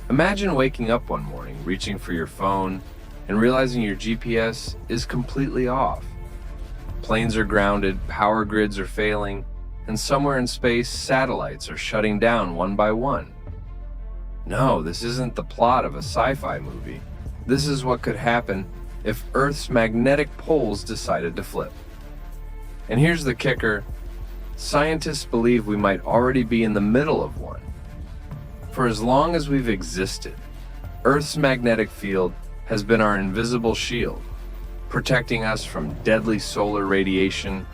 Imagine waking up one morning, reaching for your phone, and realizing your GPS is completely off. Planes are grounded, power grids are failing, and somewhere in space, satellites are shutting down one by one. No, this isn't the plot of a sci-fi movie. This is what could happen if Earth's magnetic poles decided to flip. And here's the kicker: scientists believe we might already be in the middle of one. For as long as we've existed, Earth's magnetic field has been our invisible shield, protecting us from deadly solar radiation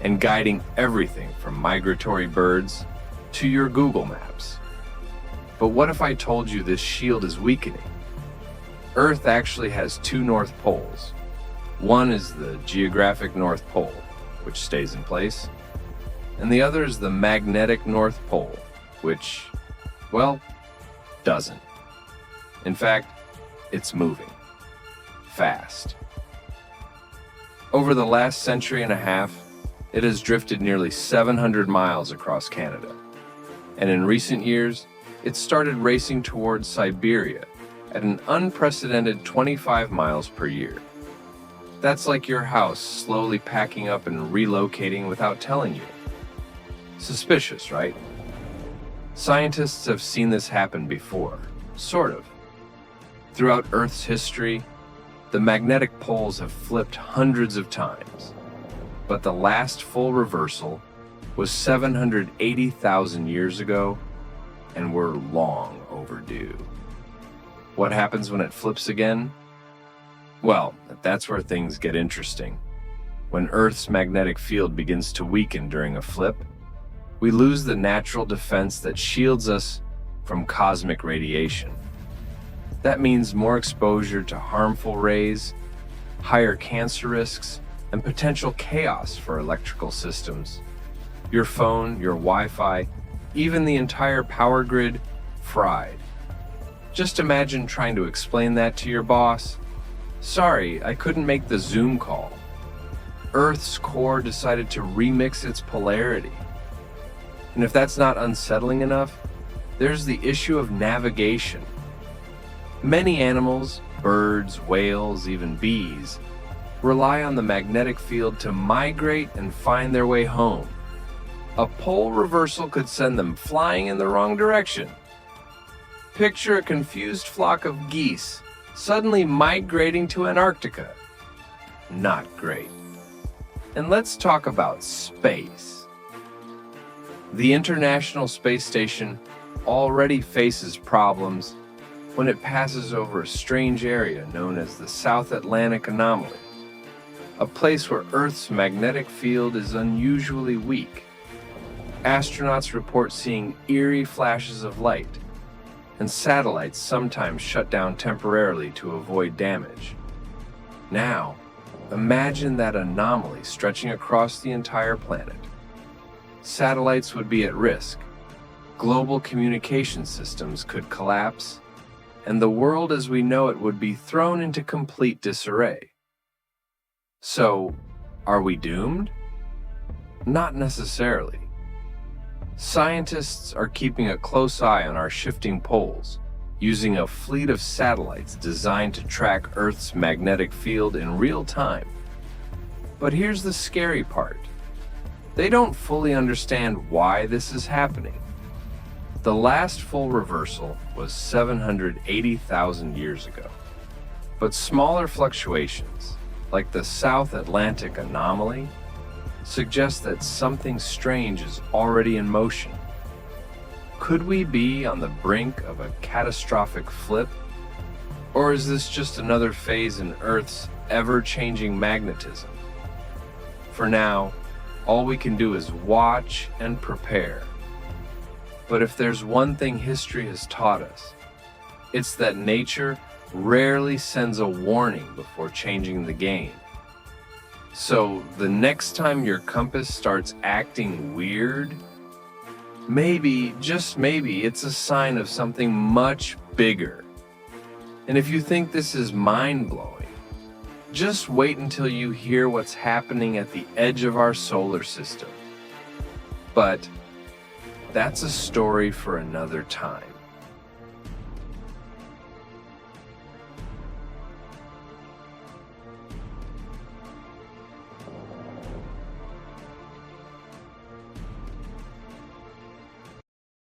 and guiding everything from migratory birds to your Google Maps. But what if I told you this shield is weakening? Earth actually has two North Poles. One is the geographic North Pole, which stays in place, and the other is the magnetic North Pole, which, well, doesn't. In fact, it's moving. Fast. Over the last century and a half, it has drifted nearly 700 miles across Canada. And in recent years, it started racing towards Siberia at an unprecedented 25 miles per year. That's like your house slowly packing up and relocating without telling you. Suspicious, right? Scientists have seen this happen before, sort of. Throughout Earth's history, the magnetic poles have flipped hundreds of times, but the last full reversal was 780,000 years ago, and we're long overdue. What happens when it flips again? Well, that's where things get interesting. When Earth's magnetic field begins to weaken during a flip, we lose the natural defense that shields us from cosmic radiation. That means more exposure to harmful rays, higher cancer risks, and potential chaos for electrical systems. Your phone, your Wi-Fi, even the entire power grid, fried. Just imagine trying to explain that to your boss. Sorry, I couldn't make the Zoom call. Earth's core decided to remix its polarity. And if that's not unsettling enough, there's the issue of navigation. Many animals, birds, whales, even bees, rely on the magnetic field to migrate and find their way home. A pole reversal could send them flying in the wrong direction. Picture a confused flock of geese suddenly migrating to Antarctica. Not great. And let's talk about space. The International Space Station already faces problems when it passes over a strange area known as the South Atlantic Anomaly, a place where Earth's magnetic field is unusually weak. Astronauts report seeing eerie flashes of light, and satellites sometimes shut down temporarily to avoid damage. Now, imagine that anomaly stretching across the entire planet. Satellites would be at risk, global communication systems could collapse, and the world as we know it would be thrown into complete disarray. So, are we doomed? Not necessarily. Scientists are keeping a close eye on our shifting poles, using a fleet of satellites designed to track Earth's magnetic field in real time. But here's the scary part. They don't fully understand why this is happening. The last full reversal was 780,000 years ago. But smaller fluctuations, like the South Atlantic Anomaly, suggest that something strange is already in motion. Could we be on the brink of a catastrophic flip? Or is this just another phase in Earth's ever-changing magnetism? For now, all we can do is watch and prepare. But if there's one thing history has taught us, it's that nature rarely sends a warning before changing the game. So the next time your compass starts acting weird, maybe, just maybe, it's a sign of something much bigger. And if you think this is mind-blowing, just wait until you hear what's happening at the edge of our solar system. But that's a story for another time.